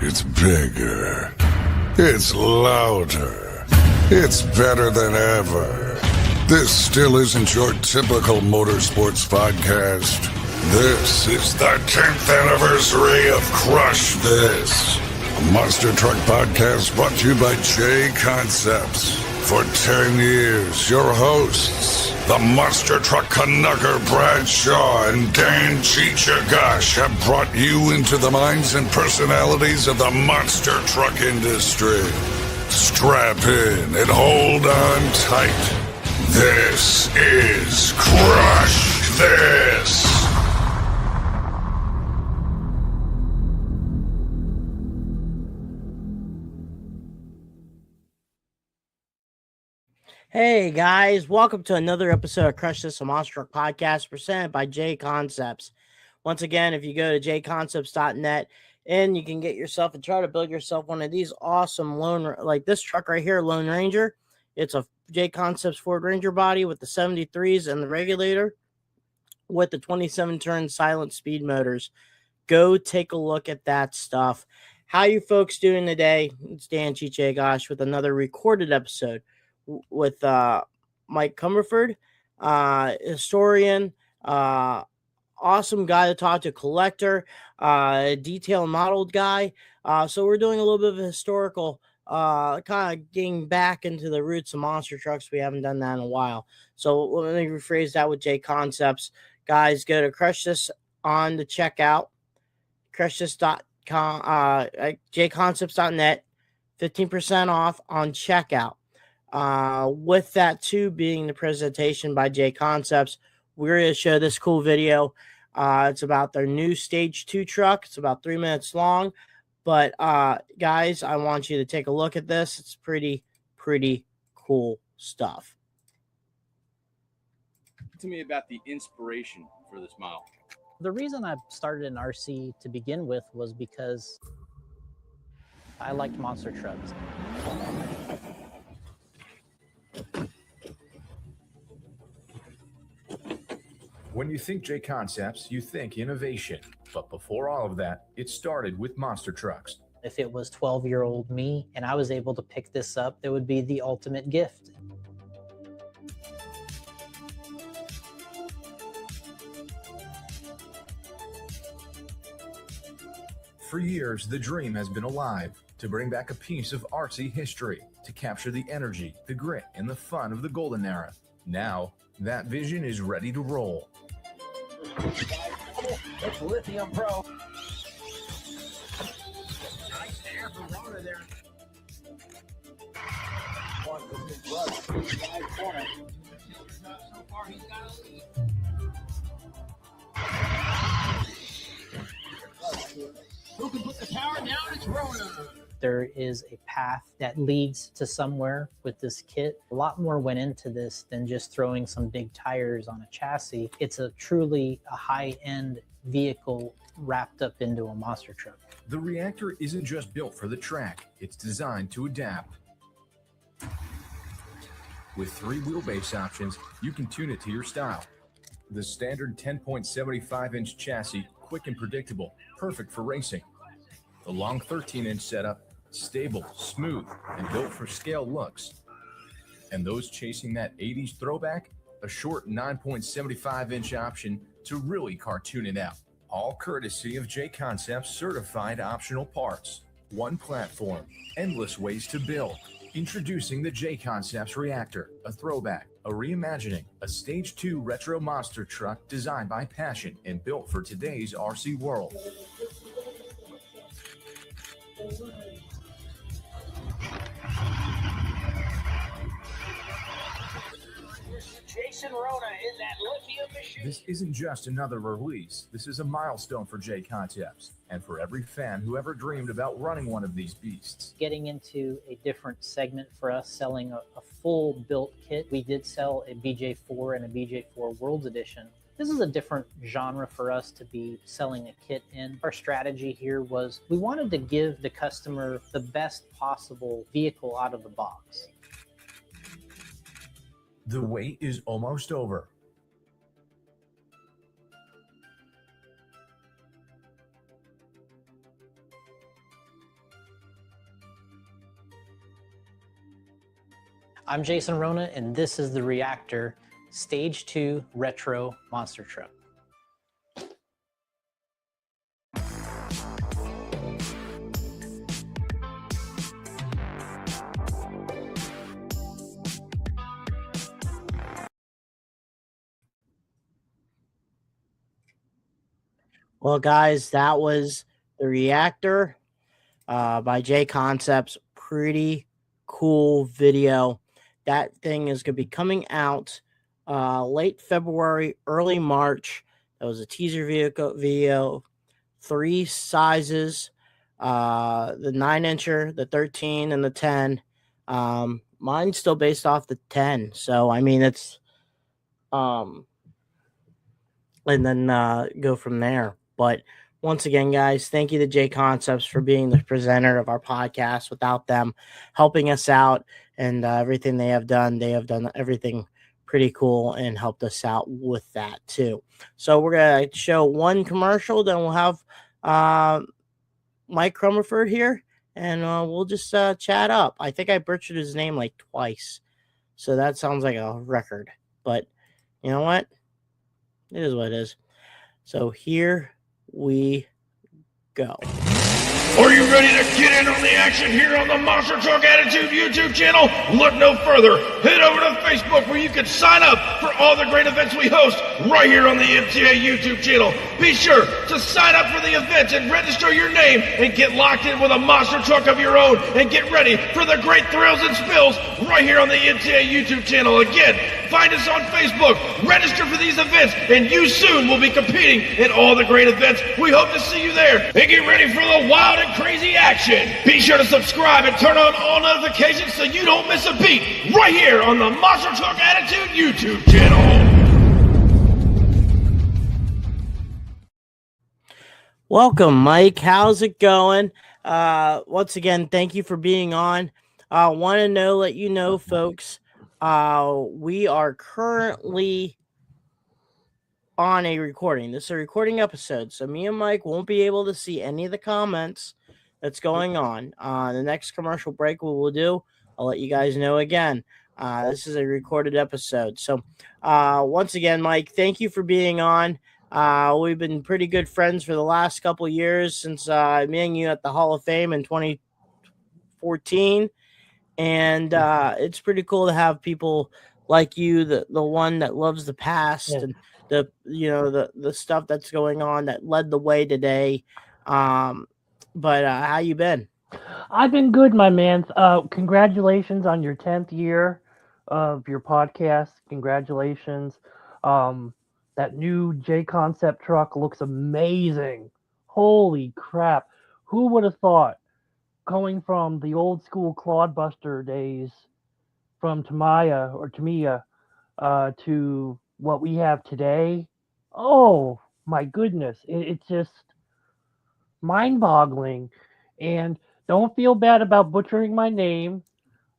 It's bigger. It's louder. It's better than ever. This still isn't your typical motorsports podcast. This is the 10th anniversary of Crush This, a monster truck podcast brought to you by Jconepts. For 10 years, your hosts, the monster truck Canucker Bradshaw and Dan Chichagash, have brought you into the minds and personalities of the monster truck industry. Strap in and hold on tight. This is Crush This! Hey guys, welcome to another episode of Crush This, a monster truck podcast presented by Jconepts. Once again, if you go to jconepts.net and you can get yourself and try to build yourself one of these awesome like this truck right here, Lone Ranger. It's a Jconepts Ford Ranger body with the 73s and the regulator with the 27 turn silent speed motors. Go take a look at that stuff. How you folks doing today? It's Dan Chichagash with another recorded episode with Mike Comerford, historian, awesome guy to talk to, collector, detail modeled guy. So we're doing a little bit of a historical, kind of getting back into the roots of monster trucks. We haven't done that in a while. So let me rephrase that with Jconepts. Guys, go to Crush This on the checkout, crushthis.com, jconepts.net, 15% off on checkout. With that too being the presentation by Jconepts, we're going to show this cool video. It's about their new Stage 2 truck. It's about 3 minutes long. But guys, I want you to take a look at this. It's pretty cool stuff. To me about the inspiration for this model. The reason I started an RC to begin with was because I liked monster trucks. When you think Jconepts, you think innovation. But before all of that, it started with monster trucks. If it was 12-year-old me and I was able to pick this up, it would be the ultimate gift. For years, the dream has been alive to bring back a piece of RC history, to capture the energy, the grit, and the fun of the golden era. Now, that vision is ready to roll. It's Lithium Pro. Nice air from Rona there. One for his brother. 5 corner. So far, he's got a lead. Who can put the power down? It's Rona. There is a path that leads to somewhere with this kit. A lot more went into this than just throwing some big tires on a chassis. It's truly a high-end vehicle wrapped up into a monster truck. The reactor isn't just built for the track, it's designed to adapt. With 3 wheelbase options, you can tune it to your style. The standard 10.75-inch chassis, quick and predictable, perfect for racing. The long 13-inch setup, stable, smooth, and built for scale looks. And those chasing that 80s throwback, a short 9.75-inch option to really cartoon it out. All courtesy of Jconepts certified optional parts. One platform, endless ways to build. Introducing the Jconepts Reactor, a throwback, a reimagining, a Stage 2 retro monster truck designed by passion and built for today's RC world. Jason Rona in that lithium machine. This isn't just another release. This is a milestone for Jconepts and for every fan who ever dreamed about running one of these beasts. Getting into a different segment for us, selling a full built kit. We did sell a BJ4 and a BJ4 Worlds Edition. This is a different genre for us to be selling a kit in. Our strategy here was we wanted to give the customer the best possible vehicle out of the box. The wait is almost over. I'm Jason Rona, and this is the Reactor Stage 2 Retro Monster Truck. Well, guys, that was the Reactor by Jconepts. Pretty cool video. That thing is going to be coming out late February, early March. That was a teaser video, 3 sizes, the 9-incher, the 13, and the 10. Mine's still based off the 10, so I mean it's and then go from there. But once again, guys, thank you to Jconepts for being the presenter of our podcast. Without them helping us out and everything they have done everything pretty cool and helped us out with that too. So we're going to show one commercial, then we'll have Mike Comerford here, and we'll just chat up. I think I butchered his name like twice, so that sounds like a record. But you know what? It is what it is. So here we go. Are you ready to get in on the action here on the Monster Truck Attitude YouTube channel? Look no further. Head over to Facebook where you can sign up for all the great events we host right here on the MTA YouTube channel. Be sure to sign up for the events and register your name and get locked in with a monster truck of your own and get ready for the great thrills and spills right here on the MTA YouTube channel. Again, find us on Facebook, register for these events, and you soon will be competing in all the great events. We hope to see you there, and get ready for the wild and crazy action. Be sure to subscribe and turn on all notifications so you don't miss a beat right here on the Monster Truck Attitude YouTube channel. Welcome, Mike. How's it going? Once again, thank you for being on. I want to let you know, folks, we are currently on a recording. This is a recording episode, so me and Mike won't be able to see any of the comments that's going on. The next commercial break we will do, I'll let you guys know again. This is a recorded episode. So once again, Mike, thank you for being on. We've been pretty good friends for the last couple of years since meeting you at the Hall of Fame in 2014. And it's pretty cool to have people like you, the one that loves the past and the stuff that's going on that led the way today. But how you been? I've been good, my man. Congratulations on your 10th year of your podcast. Congratulations. That new Jconepts truck looks amazing. Holy crap. Who would have thought, going from the old school Clodbuster days from Tamiya to what we have today? Oh my goodness. It's just mind-boggling. And don't feel bad about butchering my name.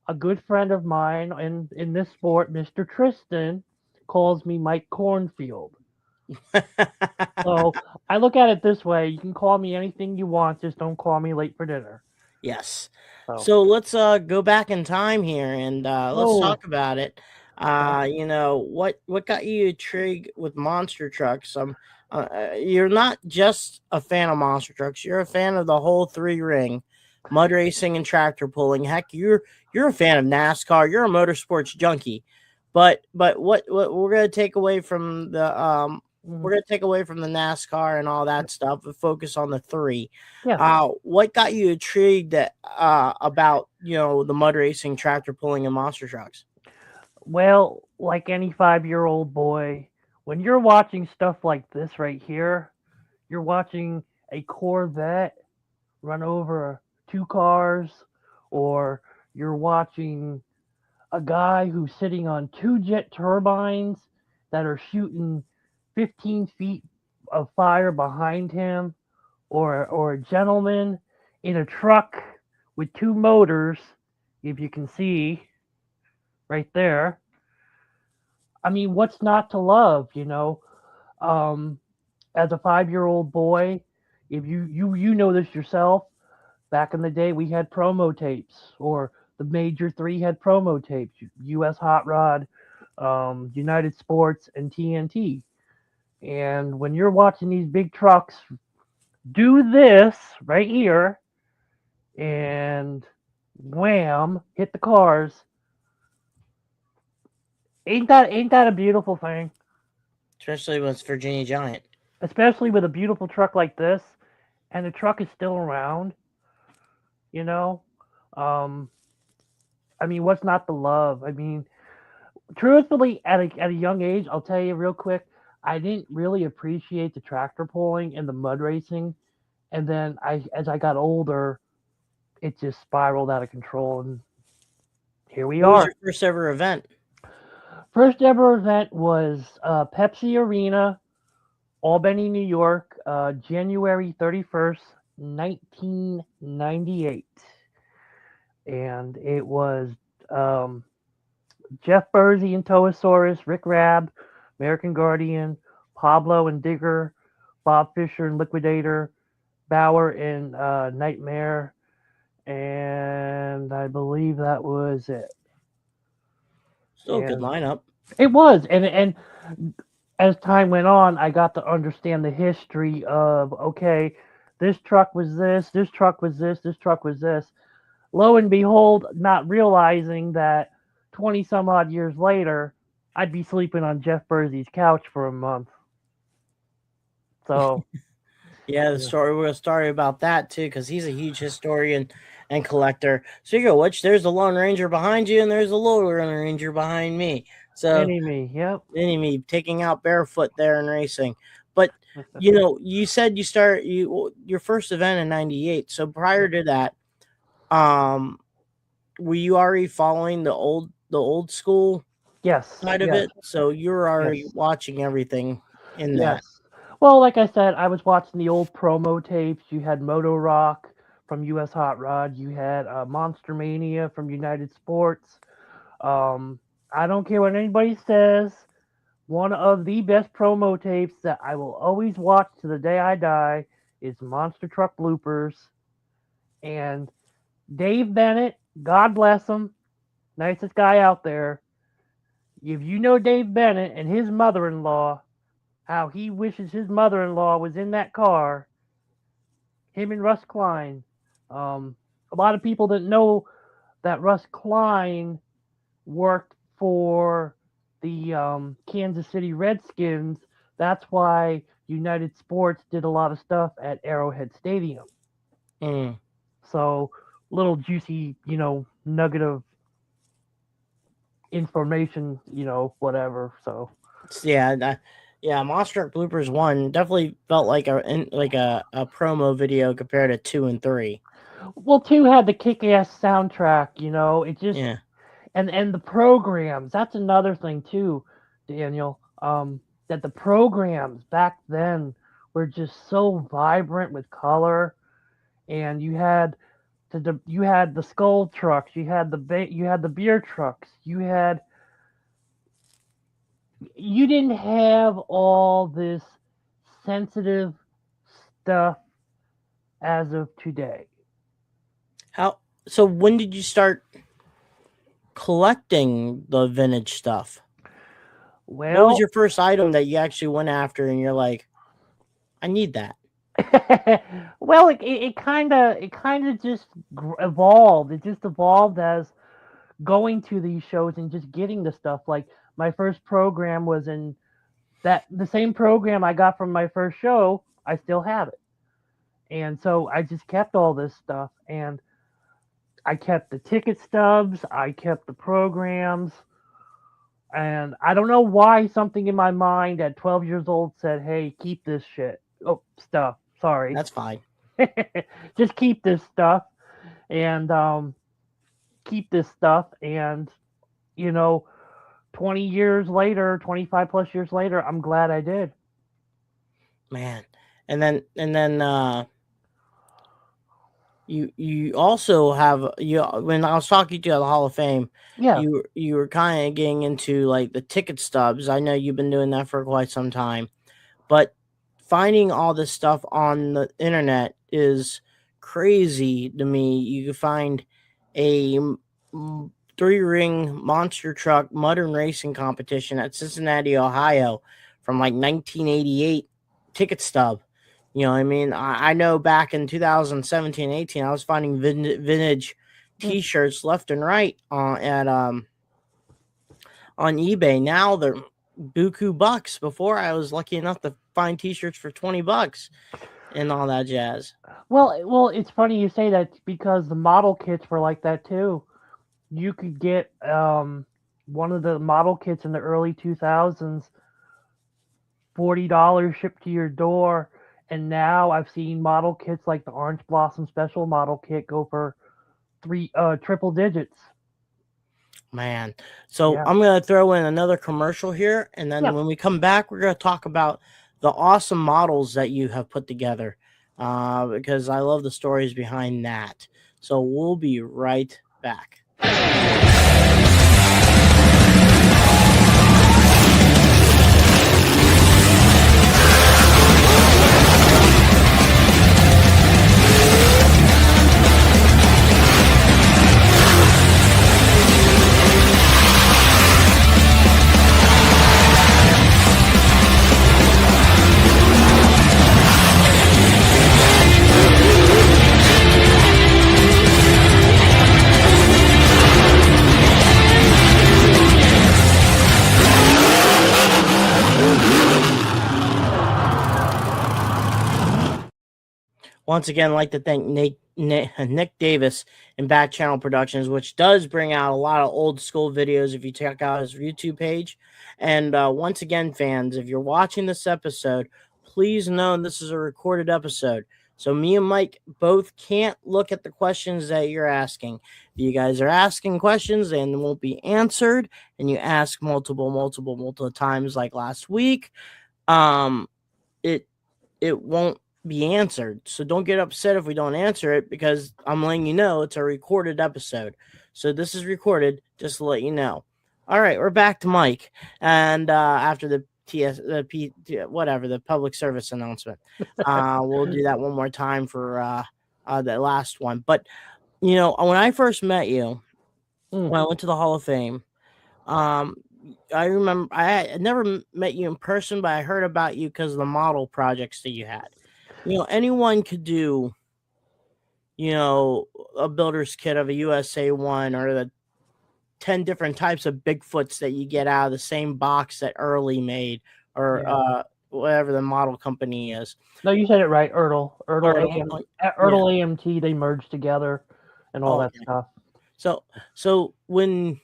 A good friend of mine in this sport, Mr. Tristan, calls me Mike Cornfield. So I look at it this way: you can call me anything you want, just don't call me late for dinner. Yes. So let's go back in time here and let's talk about it. What got you intrigued with monster trucks? You're not just a fan of monster trucks; you're a fan of the whole 3-ring, mud racing and tractor pulling. Heck, you're a fan of NASCAR. You're a motorsports junkie. But what we're gonna take away from the NASCAR and all that stuff and focus on the 3. Yeah. What got you intrigued about the mud racing, tractor pulling, and monster trucks? Well, like any 5-year-old boy, when you're watching stuff like this right here, you're watching a Corvette run over 2 cars, or you're watching a guy who's sitting on 2 jet turbines that are shooting 15 feet of fire behind him, or a gentleman in a truck with 2 motors, if you can see right there. I mean, what's not to love, as a 5-year-old boy, if you know this yourself, back in the day we had promo tapes or the major three had promo tapes: U.S. Hot Rod, United Sports, and TNT. And when you're watching these big trucks do this right here, and wham, hit the cars, ain't that a beautiful thing? Especially when it's Virginia Giant. Especially with a beautiful truck like this, and the truck is still around. You know, um, I mean, what's not to love? I mean, truthfully, at a young age, I'll tell you real quick, I didn't really appreciate the tractor pulling and the mud racing, and then as I got older, it just spiraled out of control, and here we What was are. your first ever event? First ever event was Pepsi Arena, Albany, New York, January 31st, 1998. And it was um, Jeff Bursey and Toasaurus, Rick Rabb, American Guardian, Pablo and Digger, Bob Fisher and Liquidator, Bauer and Nightmare, and I believe that was it. Still a good And lineup. it was, and as time went on, I got to understand the history of, okay, this truck was this truck was this truck was this. Lo and behold, not realizing that 20 some odd years later, I'd be sleeping on Jeff Bursey's couch for a month. So, Yeah, the story we're a story about that too, because he's a huge historian and collector. Speaking of which, there's the Lone Ranger behind you, and there's the Lone Ranger behind me. So mini me, yep. mini me taking out barefoot there and racing. But you said your first event in '98. So prior to that, were you already following the old school Yes. side of Yes. it? So you were already Yes. watching everything in that. Yes. Well, like I said, I was watching the old promo tapes. You had Moto Rock from US Hot Rod. You had Monster Mania from United Sports. I don't care what anybody says. One of the best promo tapes that I will always watch to the day I die is Monster Truck Bloopers. And Dave Bennett, God bless him, nicest guy out there. If you know Dave Bennett and his mother-in-law, how he wishes his mother-in-law was in that car, him and Russ Klein. A lot of people didn't know that Russ Klein worked for the Kansas City Redskins. That's why United Sports did a lot of stuff at Arrowhead Stadium. Mm. So, little juicy, nugget of information, whatever. So, Yeah, Monster Truck Bloopers 1 definitely felt like a promo video compared to 2 and 3. well, 2 had the kick-ass soundtrack. It just Yeah. and the programs. That's another thing too, Daniel. That the programs back then were just so vibrant with color, and you had the skull trucks, you had the beer trucks, you didn't have all this sensitive stuff as of today. So when did you start collecting the vintage stuff? Well, what was your first item that you actually went after and you're like, I need that? well, it kind of just evolved. It just evolved as going to these shows and just getting the stuff. Like my first program was in the same program I got from my first show. I still have it, and so I just kept all this stuff, and I kept the ticket stubs, I kept the programs, and I don't know why something in my mind at 12 years old said, "Hey, keep this shit." Oh, stuff. Sorry. That's fine. Just keep this stuff, and keep this stuff, and 20 years later, 25 plus years later, I'm glad I did. Man. And then you also have when I was talking to you at the Hall of Fame, Yeah. you were kind of getting into like the ticket stubs. I know you've been doing that for quite some time, but finding all this stuff on the internet is crazy to me. You can find a 3-ring monster truck modern racing competition at Cincinnati, Ohio from like 1988 ticket stub. You know what I mean? I know back in 2017, 18, I was finding vintage t-shirts left and right on eBay. Now they're buku bucks. Before I was lucky enough to find t-shirts for $20 and all that jazz. Well, it's funny you say that because the model kits were like that too. You could get one of the model kits in the early 2000s, $40 shipped to your door, and now I've seen model kits like the Orange Blossom Special model kit go for triple digits. Man. So Yeah. I'm going to throw in another commercial here. And then Yeah. when we come back, we're going to talk about the awesome models that you have put together because I love the stories behind that. So we'll be right back. Once again, I'd like to thank Nick Davis and Back Channel Productions, which does bring out a lot of old school videos if you check out his YouTube page. And once again, fans, if you're watching this episode, please know this is a recorded episode. So me and Mike both can't look at the questions that you're asking. If you guys are asking questions and won't be answered, and you ask multiple times like last week, it won't be answered. So don't get upset if we don't answer it because I'm letting you know it's a recorded episode. So this is recorded just to let you know. All right, we're back to Mike. And after the the public service announcement, we'll do that one more time for the last one. But, you know, when I first met you, when I went to the Hall of Fame, I remember I had never met you in person, but I heard about you because of the model projects that you had. You know, anyone could do, you know, a builder's kit of a USA 1 or the 10 different types of Bigfoots that you get out of the same box that Early made or whatever the model company is. No, you said it right. Ertl Yeah. AMT, they merged together and all that Okay. stuff. So when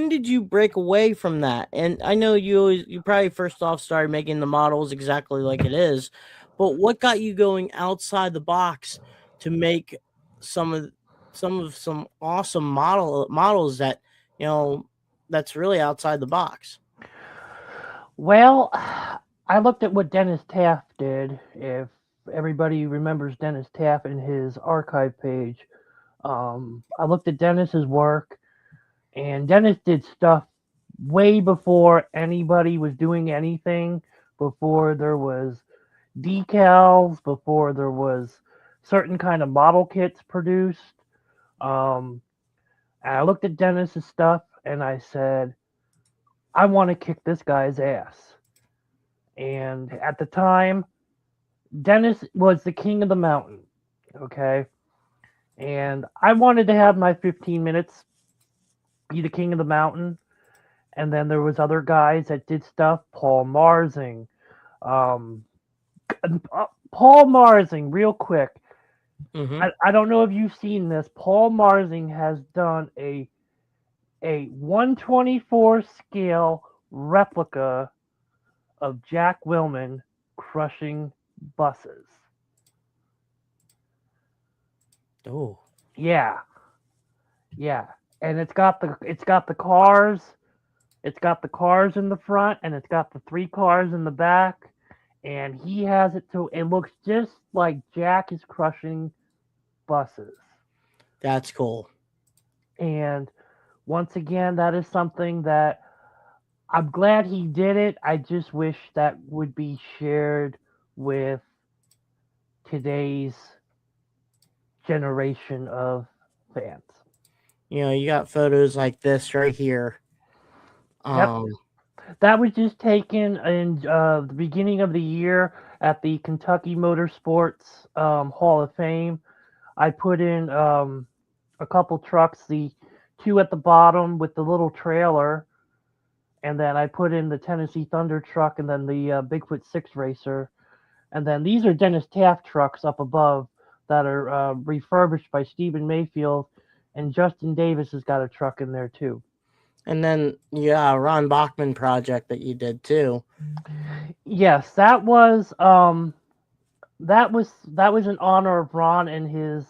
did you break away from that? And I know you probably first off started making the models exactly like it is, but what got you going outside the box to make some awesome models that, you know, that's really outside the box? Well, I looked at what Dennis Taft did. If everybody remembers Dennis Taft and his archive page, I looked at Dennis's work, and Dennis did stuff way before anybody was doing anything, before there was decals, before there was certain kind of model kits produced. And I looked at Dennis's stuff and I said, I want to kick this guy's ass. And at the time, Dennis was the king of the mountain. Okay. And I wanted to have my 15 minutes be the king of the mountain. And then there was other guys that did stuff. Paul Marsing, real quick. Mm-hmm. I don't know if you've seen this. Paul Marsing has done a 124 scale replica of Jack Willman crushing buses. Oh. Yeah. And it's got the cars. It's got the cars in the front and it's got the 3 cars in the back. And he has it so it looks just like Jack is crushing buses. That's cool. And once again, that is something that I'm glad he did it. I just wish that would be shared with today's generation of fans. You got photos like this right here. Yep. That was just taken in the beginning of the year at the Kentucky Motorsports Hall of Fame. I put in a couple trucks, the two at the bottom with the little trailer, and then I put in the Tennessee Thunder truck and then the Bigfoot 6 racer. And then these are Dennis Taft trucks up above that are refurbished by Stephen Mayfield, and Justin Davis has got a truck in there too. And then Ron Bachman project that you did too. Yes, that was in honor of Ron and his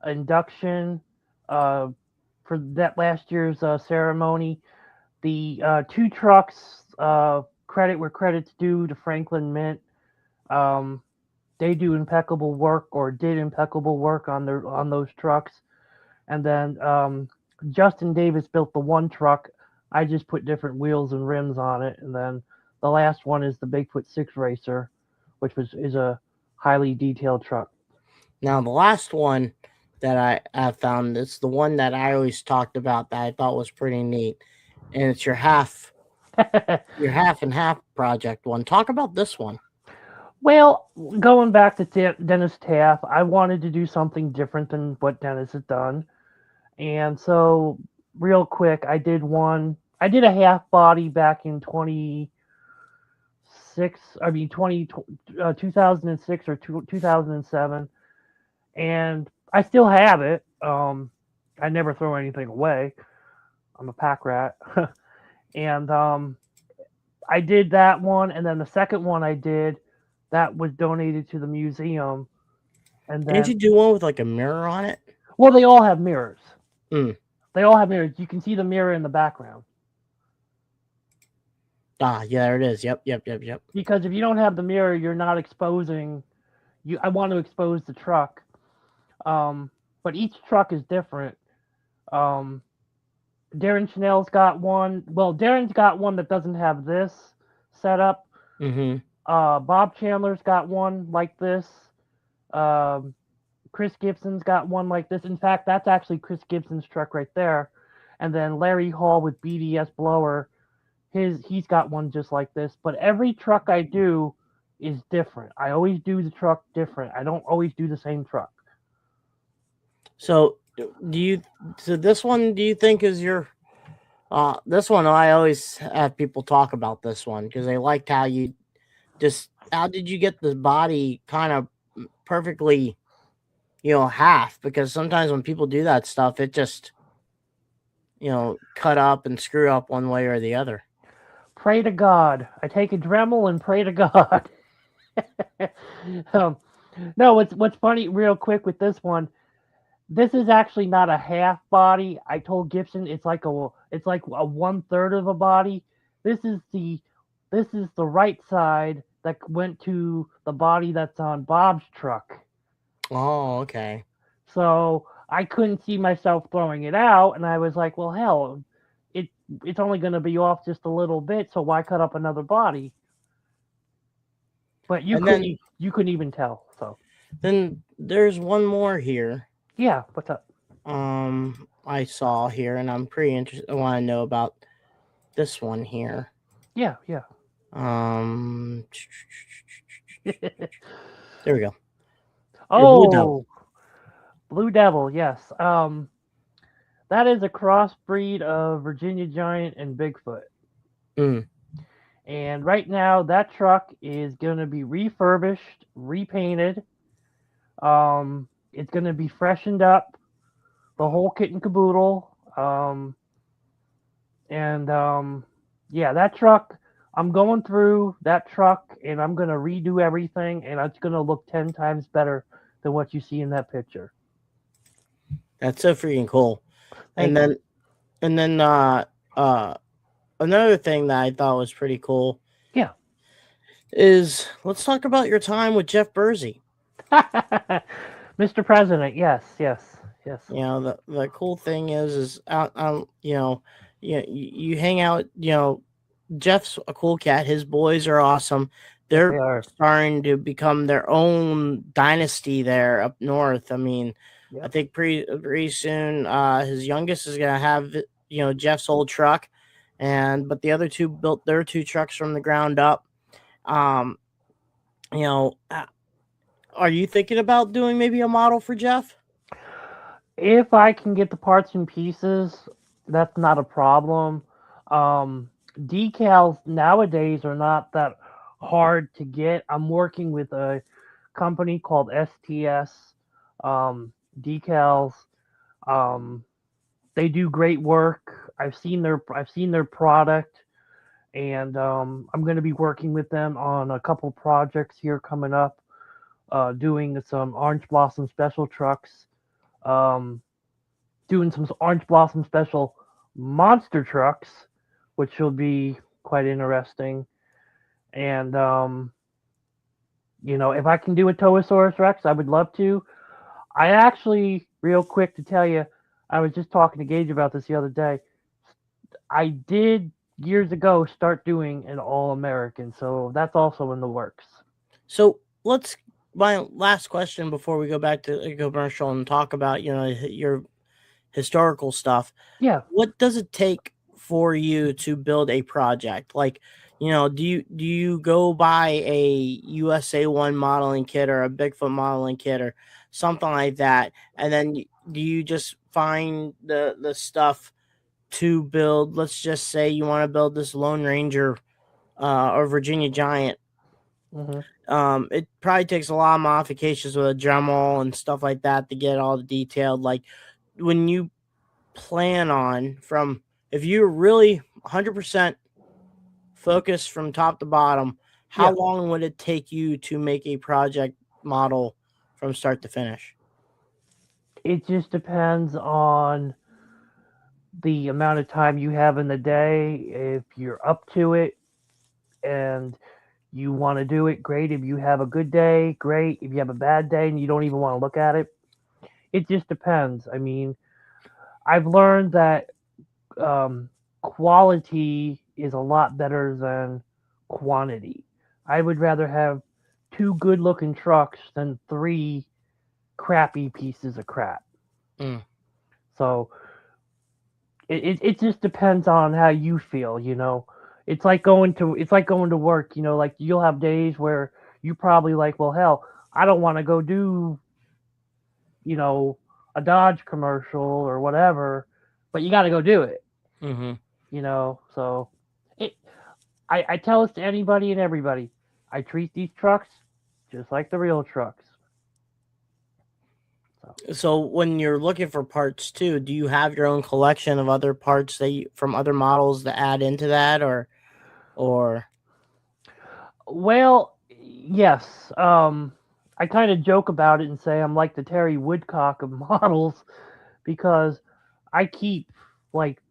induction for that last year's ceremony. The two trucks, credit where credit's due to Franklin Mint. They do impeccable work, or did impeccable work on those trucks. And then Justin Davis built the one truck. I just put different wheels and rims on it. And then the last one is the Bigfoot 6 racer, which is a highly detailed truck. Now the last one that I found, it's the one that I always talked about that I thought was pretty neat, and it's your half and half project one. Talk about this one. Well, going back to Dennis Taft, I wanted to do something different than what Dennis had done. And so, real quick, I did a half body back in 2006 or 2007. And I still have it. I never throw anything away. I'm a pack rat. And I did that one. And then the second one I did, that was donated to the museum. And then, didn't you do one with like a mirror on it? Well, they all have mirrors. Mm. They all have mirrors. You can see the mirror in the background. Yeah, there it is. Yep. Because if you don't have the mirror, you're not exposing. I want to expose the truck. But each truck is different. Darren Chanel's got one. Well, Darren's got one that doesn't have this setup. Mm-hmm. Bob Chandler's got one like this. Chris Gibson's got one like this. In fact, that's actually Chris Gibson's truck right there. And then Larry Hall with BDS blower, he's got one just like this. But every truck I do is different. I always do the truck different. I don't always do the same truck. So this one, do you think is your this one? I always have people talk about this one because they liked how did you get the body kind of perfectly, half? Because sometimes when people do that stuff, it just, cut up and screw up one way or the other. Pray to God. I take a Dremel and pray to God. No, what's funny, real quick with this one, this is actually not a half body. I told Gibson it's like a 1/3 of a body. This is the right side that went to the body that's on Bob's truck. Oh, okay. So I couldn't see myself throwing it out, and I was like, well, hell, it's only going to be off just a little bit, so why cut up another body? But you couldn't even tell. So then there's one more here. Yeah, what's up? I saw here, and I'm pretty interested. I want to know about this one here. Yeah. There we go. Oh, Blue Devil, yes. That is a crossbreed of Virginia Giant and Bigfoot. Mm. And right now, that truck is going to be refurbished, repainted. It's going to be freshened up, the whole kit and caboodle. Yeah, that truck, I'm going through that truck, and I'm going to redo everything, and it's going to look 10 times better than what you see in that picture. That's so freaking cool. And then another thing that I thought was pretty cool. Yeah. Is let's talk about your time with Jeff Bursey. Mr. President, yes. The cool thing is you hang out, Jeff's a cool cat. His boys are awesome. They're starting to become their own dynasty there up north. I mean, Yep. I think pretty soon, his youngest is gonna have Jeff's old truck, but the other two built their two trucks from the ground up. Um, you know, are you thinking about doing maybe a model for Jeff? If I can get the parts and pieces, that's not a problem. Decals nowadays are not that hard to get. I'm working with a company called STS Decals. Um, they do great work. I've seen their product, and I'm going to be working with them on a couple projects here coming up. Doing some Orange Blossom Special trucks. Um, Doing some Orange Blossom Special monster trucks, which will be quite interesting. And if I can do a Toasaurus Rex, I would love to. I actually, real quick to tell you, I was just talking to Gage about this the other day. I did years ago start doing an All American, so that's also in the works. So my last question before we go back to the commercial and talk about your historical stuff. Yeah. What does it take for you to build a project? Like, do you go buy a USA One modeling kit or a Bigfoot modeling kit or something like that, and then do you just find the stuff to build? Let's just say you want to build this Lone Ranger or Virginia Giant. It probably takes a lot of modifications with a Dremel and stuff like that to get all the detailed. Like, when you plan on if you're really 100% focused from top to bottom, how long would it take you to make a project model from start to finish? It just depends on the amount of time you have in the day. If you're up to it and you want to do it, great. If you have a good day, great. If you have a bad day and you don't even want to look at it, it just depends. I mean, I've learned that quality is a lot better than quantity. I would rather have 2 good looking trucks than 3 crappy pieces of crap. So it just depends on how you feel, It's like going to work, like you'll have days where you probably like, well, hell, I don't want to go do, a Dodge commercial or whatever, but you got to go do it. So I tell this to anybody and everybody. I treat these trucks just like the real trucks. So when you're looking for parts too, do you have your own collection of other parts from other models to add into that, or? Well, yes. I kind of joke about it and say I'm like the Terry Woodcock of models because I keep like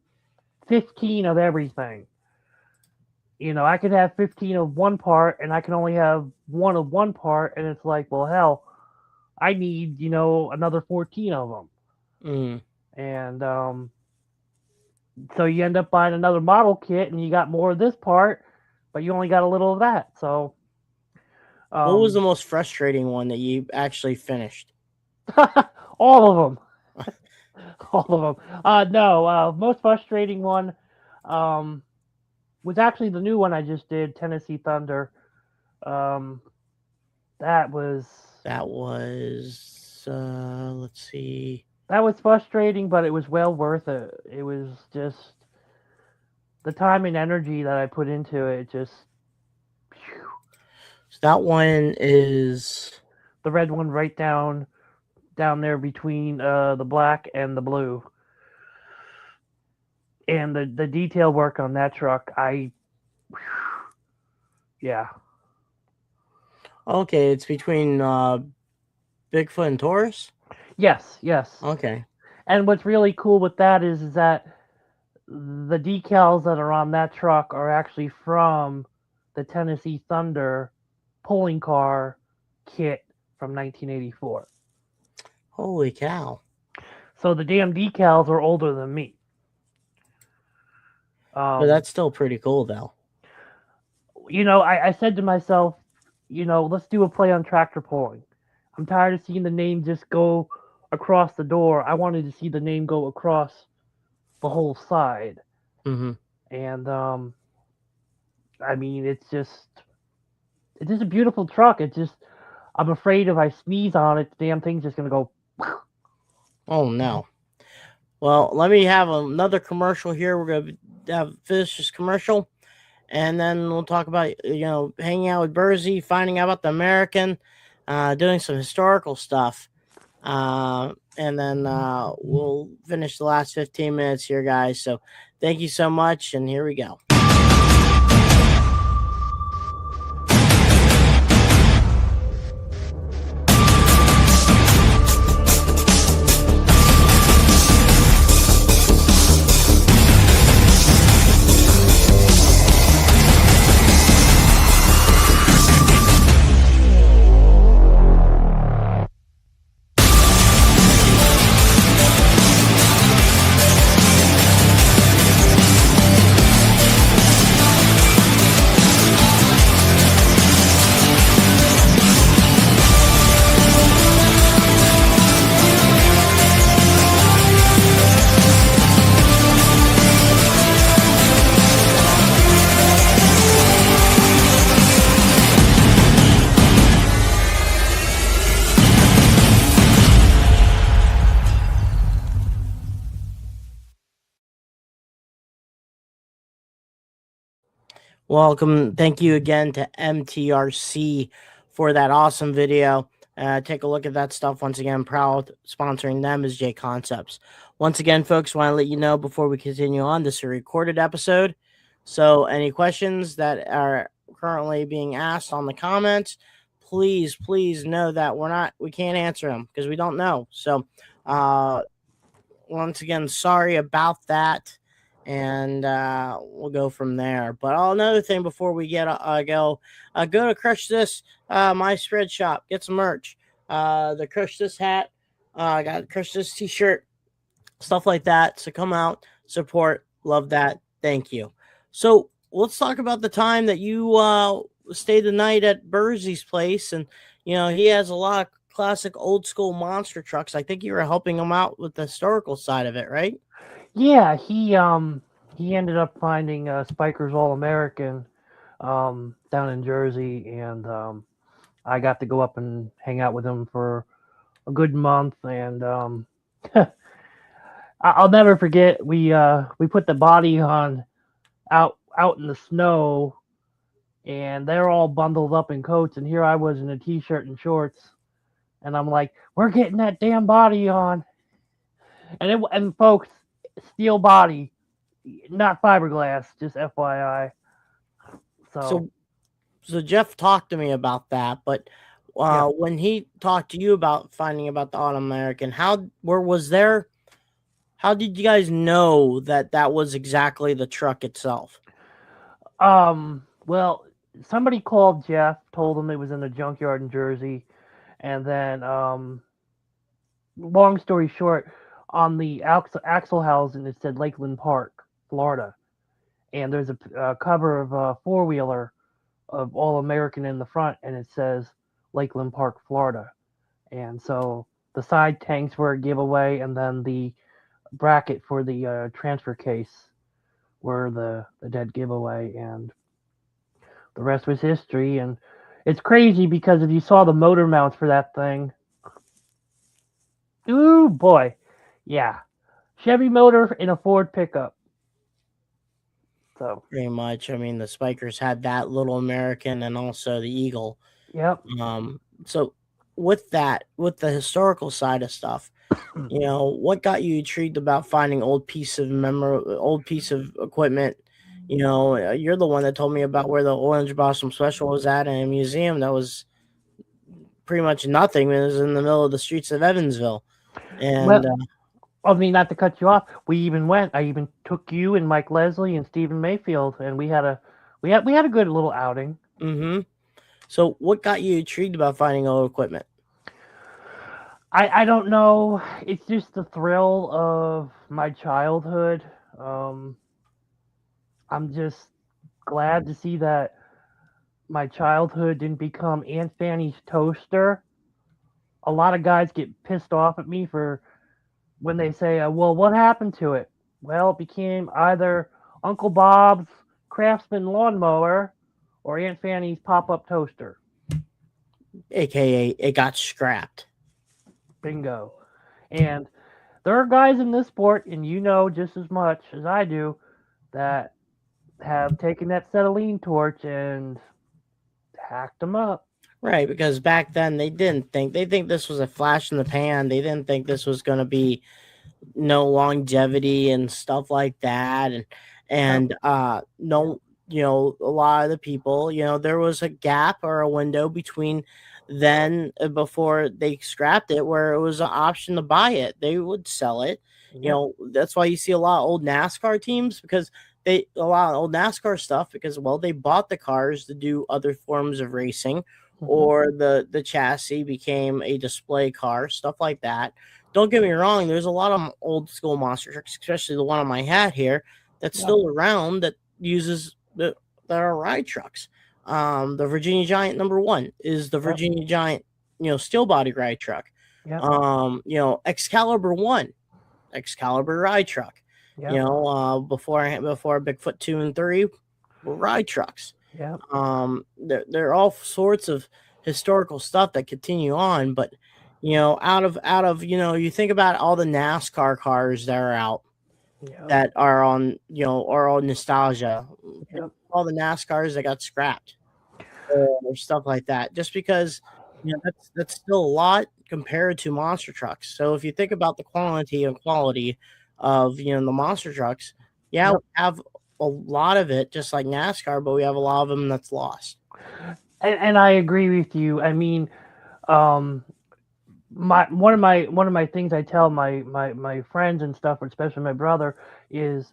15 of everything. I could have 15 of one part and I can only have one of one part, and it's like, well, hell, I need, another 14 of them. And so you end up buying another model kit and you got more of this part, but you only got a little of that. So what was the most frustrating one that you actually finished? all of them. All of them. No, most frustrating one was actually the new one I just did, Tennessee Thunder. That was let's see. That was frustrating, but it was well worth it. It was just the time and energy that I put into it. Just so that one is the red one right down there between the black and the blue. And the detail work on that truck, yeah. Okay, it's between Bigfoot and Taurus? Yes. Okay. And what's really cool with that is that the decals that are on that truck are actually from the Tennessee Thunder pulling car kit from 1984. Holy cow. So the damn decals are older than me. But that's still pretty cool, though. I said to myself, let's do a play on tractor pulling. I'm tired of seeing the name just go across the door. I wanted to see the name go across the whole side. Mm-hmm. And I mean, it's just a beautiful truck. I'm afraid if I sneeze on it, the damn thing's just gonna go. Oh no. Well, let me have another commercial here. We're gonna finish this commercial, and then we'll talk about hanging out with Burzy, finding out about the American, doing some historical stuff, and then we'll finish the last 15 minutes here, guys. So thank you so much, and here we go. Welcome. Thank you again to MTRC for that awesome video. Take a look at that stuff. Once again, proud sponsoring them is Jconepts. Once again, folks, want to let you know before we continue on, this is a recorded episode. So any questions that are currently being asked on the comments, please know that we can't answer them because we don't know. So once again, sorry about that. And we'll go from there. But another thing before we go to Crush This, my spread shop, get some merch. The Crush This hat, I got Crush This t-shirt, stuff like that. So come out, support, love that. Thank you. So let's talk about the time that you stayed the night at Burzy's place, and he has a lot of classic old school monster trucks. I think you were helping him out with the historical side of it, right? Yeah, he ended up finding Spiker's All American down in Jersey, and I got to go up and hang out with him for a good month. And I'll never forget, we put the body on out in the snow, and they're all bundled up in coats, and here I was in a t-shirt and shorts, and I'm like, we're getting that damn body on. And folks, steel body, not fiberglass, just FYI. So Jeff talked to me about that, but when he talked to you about finding about the All-American, how did you guys know that was exactly the truck itself? Well, somebody called Jeff, told him it was in a junkyard in Jersey, and then long story short, on the axle housing it said Lakeland Park, Florida, and there's a cover of a four-wheeler of All American in the front, and it says Lakeland Park, Florida. And so the side tanks were a giveaway, and then the bracket for the transfer case were the dead giveaway, and the rest was history. And it's crazy because if you saw the motor mounts for that thing, ooh boy, yeah, Chevy motor in a Ford pickup. So pretty much, I mean, the Spikers had that little American and also the Eagle. Yep. So with the historical side of stuff, what got you intrigued about finding old piece of equipment? You're the one that told me about where the Orange Blossom Special was at in a museum that was pretty much nothing. It was in the middle of the streets of Evansville. And I mean, not to cut you off, I even took you and Mike Leslie and Stephen Mayfield, and we had a good little outing. Mm-hmm. So what got you intrigued about finding old equipment? I don't know. It's just the thrill of my childhood. I'm just glad to see that my childhood didn't become Aunt Fanny's toaster a lot of guys get pissed off at me for when they say, well, what happened to it? Well, it became either Uncle Bob's Craftsman lawnmower or Aunt Fanny's pop-up toaster. AKA it got scrapped. Bingo. And there are guys in this sport, and you know just as much as I do, that have taken that acetylene torch and hacked them up. Right, because back then they think this was a flash in the pan. They didn't think this was going to be no longevity and stuff like that. And no, a lot of the people, there was a gap or a window between then before they scrapped it where it was an option to buy it. They would sell it. That's why you see a lot of old NASCAR teams, because a lot of old NASCAR stuff, because they bought the cars to do other forms of racing, or the chassis became a display car, stuff like that. Don't get me wrong, there's a lot of old school monster trucks, especially the one on my hat here, that's still around, that uses that are ride trucks. The Virginia Giant #1 is the Virginia Giant, steel body ride truck. Excalibur 1, Excalibur ride truck. Before Bigfoot 2 and 3 were ride trucks. Yeah. They're all sorts of historical stuff that continue on, but out of you think about all the NASCAR cars that are out that are on are all nostalgia. All the NASCARs that got scrapped or stuff like that, just because that's still a lot compared to monster trucks. So if you think about the quality of the monster trucks, we have a lot of it just like NASCAR, but we have a lot of them that's lost. And I agree with you. I mean, one of my things I tell my friends and stuff, especially my brother, is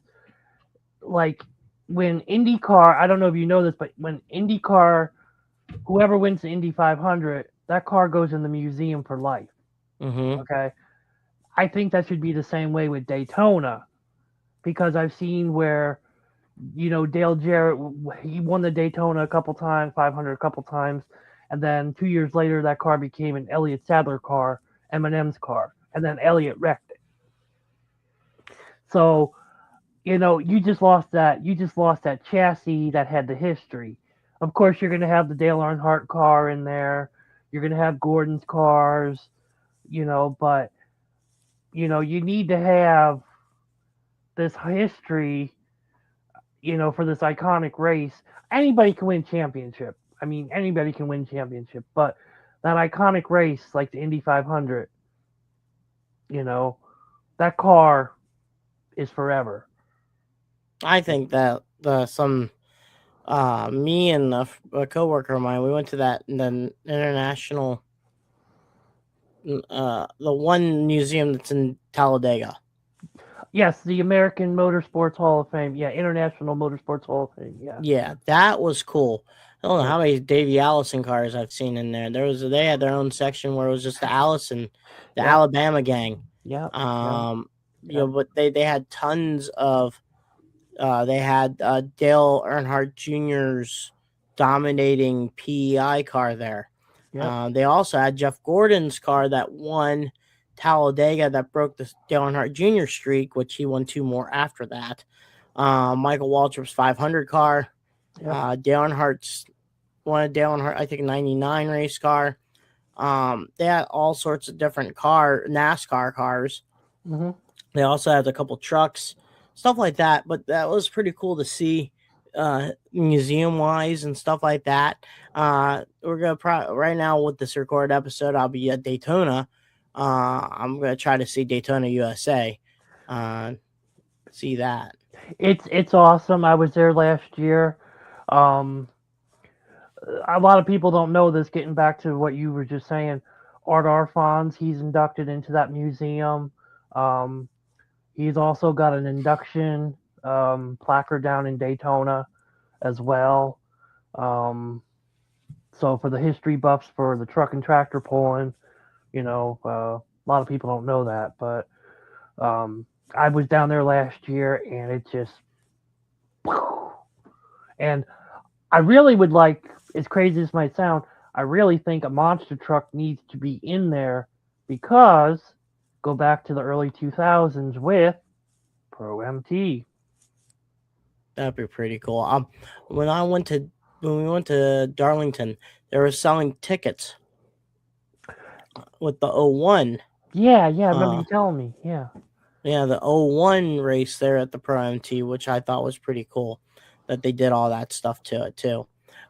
like when IndyCar, I don't know if you know this, but when IndyCar, whoever wins the Indy 500, that car goes in the museum for life. Okay, I think that should be the same way with Daytona, because I've seen where Dale Jarrett, he won the Daytona a couple times, 500 a couple times, and then 2 years later that car became an Elliott Sadler car, Eminem's car, and then Elliott wrecked it. So you just lost that chassis that had the history. Of course, you're going to have the Dale Earnhardt car in there, you're going to have Gordon's cars, but you need to have this history, for this iconic race. Anybody can win championship. I mean, anybody can win championship, but that iconic race, like the Indy 500, that car is forever. I think that me and a coworker of mine, we went to the international, the one museum that's in Talladega. Yes, the American Motorsports Hall of Fame. Yeah, International Motorsports Hall of Fame. Yeah, that was cool. I don't know how many Davey Allison cars I've seen in there. They had their own section where it was just the Allison, the Alabama gang. Yeah. But they had tons of. They had Dale Earnhardt Jr.'s dominating PEI car there. They also had Jeff Gordon's car that won Talladega, that broke the Dale Earnhardt Jr. streak, which he won 2 more after that. Michael Waltrip's 500 car. Dale Earnhardt's I think 99 race car. They had all sorts of different NASCAR cars. They also had a couple trucks, stuff like that. But that was pretty cool to see, museum wise and stuff like that. We're gonna right now with this recorded episode, I'll be at Daytona. I'm gonna try to see Daytona USA. See that. It's awesome. I was there last year. A lot of people don't know this. Getting back to what you were just saying, Art Arfons, he's inducted into that museum. He's also got an induction placard down in Daytona as well. So for the history buffs, for the truck and tractor pulling, a lot of people don't know that, but I was down there last year, and it just, and I really would like, as crazy as it might sound, I really think a monster truck needs to be in there because go back to the early 2000s with Pro MT. That'd be pretty cool. When we went to Darlington, they were selling tickets with the '01. Yeah, I remember you telling me. Yeah. Yeah, the '01 race there at the Pro MT, which I thought was pretty cool that they did all that stuff to it too.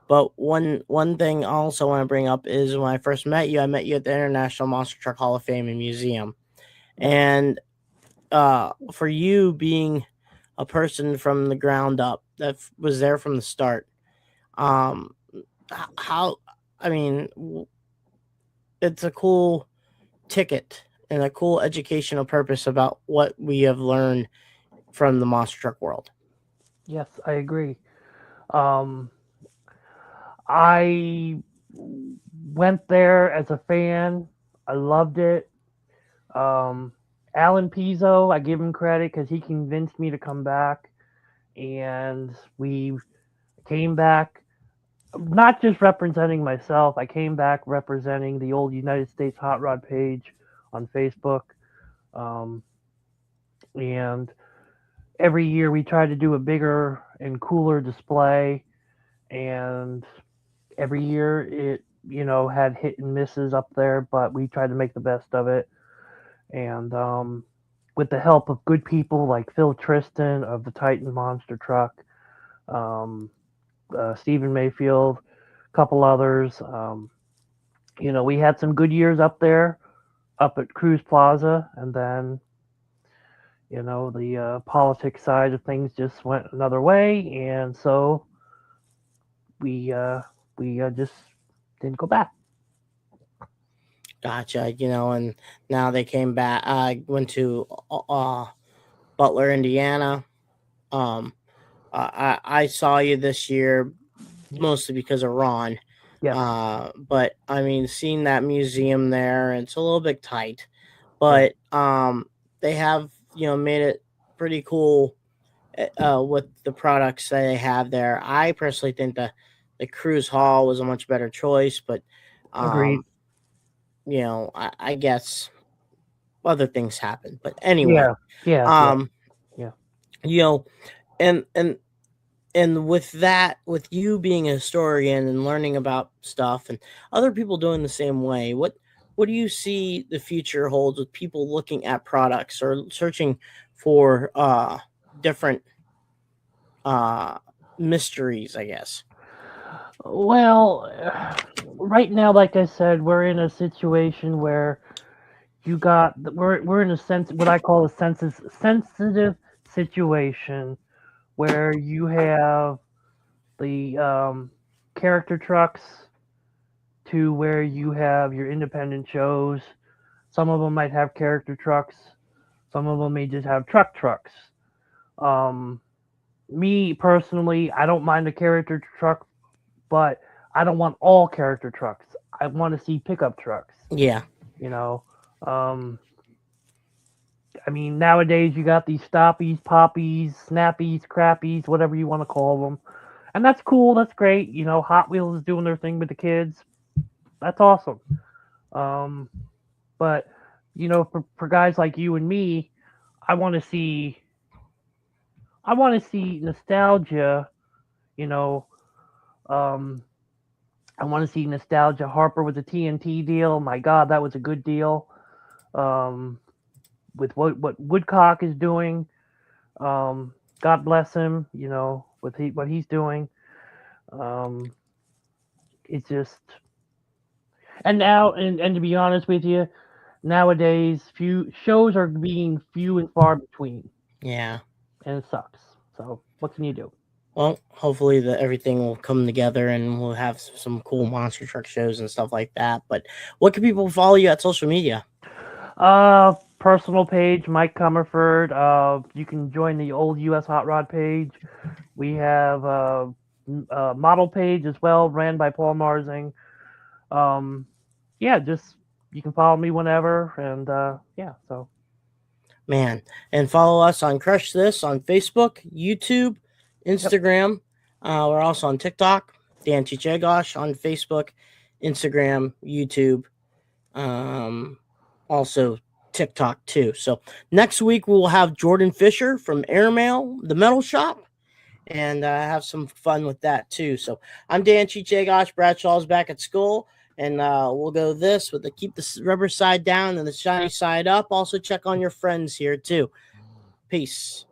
But one thing I also want to bring up is when I first met you, I met you at the International Monster Truck Hall of Fame and Museum. And for you being a person from the ground up that was there from the start, how I mean, it's a cool ticket and a cool educational purpose about what we have learned from the monster truck world. Yes, I agree. I went there as a fan. I loved it. Alan Pizzo, I give him credit because he convinced me to come back, and we came back. Not just representing myself, I came back representing the old United States Hot Rod page on Facebook. And every year we try to do a bigger and cooler display. And every year it, had hit and misses up there, but we tried to make the best of it. And with the help of good people like Phil Tristan of the Titan Monster Truck, Stephen Mayfield, a couple others. We had some good years up there, up at Cruz Plaza, and then, the politics side of things just went another way, and so we just didn't go back. Gotcha. And now they came back. I went to Butler, Indiana. I saw you this year mostly because of Ron. Yeah. But I mean, seeing that museum there, it's a little bit tight, but they have made it pretty cool with the products that they have there. I personally think the Cruise Hall was a much better choice, but Agreed. I guess other things happen. But anyway, Yeah. And with that, with you being a historian and learning about stuff and other people doing the same way, what do you see the future holds with people looking at products or searching for different mysteries, I guess? Well, right now, like I said, we're in a situation where we're in a sense what I call a sensitive situation where you have the character trucks to where you have your independent shows. Some of them might have character trucks. Some of them may just have trucks. Me personally, I don't mind a character truck, but I don't want all character trucks. I want to see pickup trucks. Yeah. I mean, nowadays you got these stoppies, poppies, snappies, crappies, whatever you want to call them. And that's cool. That's great. Hot Wheels is doing their thing with the kids. That's awesome. But, for guys like you and me, I want to see nostalgia, I want to see nostalgia. Harper with the TNT deal. My God, that was a good deal. With what Woodcock is doing, God bless him. With what he's doing. It's just, and now, and to be honest with you, nowadays few shows are being few and far between. Yeah, and it sucks. So what can you do? Well, hopefully everything will come together and we'll have some cool monster truck shows and stuff like that. But what can people follow you at social media? Personal page, Mike Comerford. You can join the old US Hot Rod page. We have a model page as well, ran by Paul Marzing. Just you can follow me whenever, and so. Man, and follow us on Crush This on Facebook, YouTube, Instagram. Yep. We're also on TikTok, Dan Chichegosh on Facebook, Instagram, YouTube, also TikTok too. So next week we'll have Jordan Fisher from Airmail, the metal shop, and have some fun with that too. So I'm Dan Chiche Gosh. Bradshaw's back at school, and we'll go this with the keep the rubber side down and the shiny side up. Also check on your friends here too. Peace.